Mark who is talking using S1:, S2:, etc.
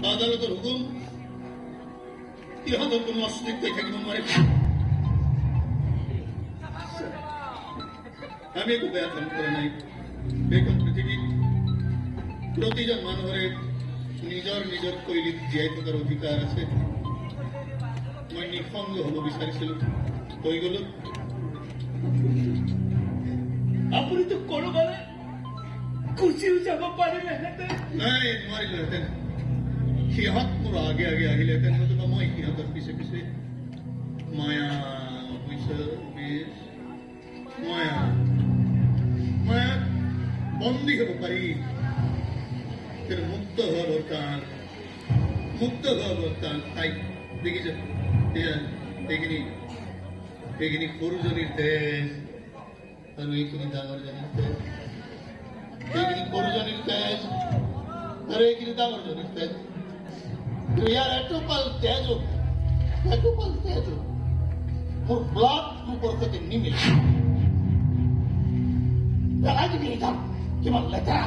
S1: আদালতের হুকুম ইহাদের কোনো অস্তিত্বই থাকিব নয়। আমি একটু ব্যাখ্যান করে নাই এখন পৃথিবীর প্রতিজন মানুষের নিজের নিজের কৈলিক জীয়াই থাকার অধিকার আছে। মই নিঃসংগ হব বিচাৰিছিলো, হৈ গলো।
S2: আপুনি তো কৰবালে গুচিও যাব পাৰিলেহেঁতেন।
S1: নাই, নোৱাৰিলোহেঁতেন। সিহঁত মোৰ আগে আগে আহিলেহেঁতেন, নতুবা মই সিহঁতৰ পিছে পিছে। মায়া বুজিছ, বেশ মায়া মায়াত বন্দী হব পারি, কিন্তু মুক্ত হওয়া দরকার, মুক্ত হওয়া দরকার। তাই দেখিছ এইখিনি সৰুজনীৰ তেজ আৰু এইখিনি ডাঙৰজনীৰ তেজ, এইখিনি সৰুজনীৰ তেজ আৰু এইখিনি ডাঙৰজনীৰ তেজ। ইয়াৰ এটোপাল তেজো মোৰ ব্লাড গ্ৰুপৰ সৈতে নিমিলে। পেলাই দিবি একদম, কিমান লেতেৰা।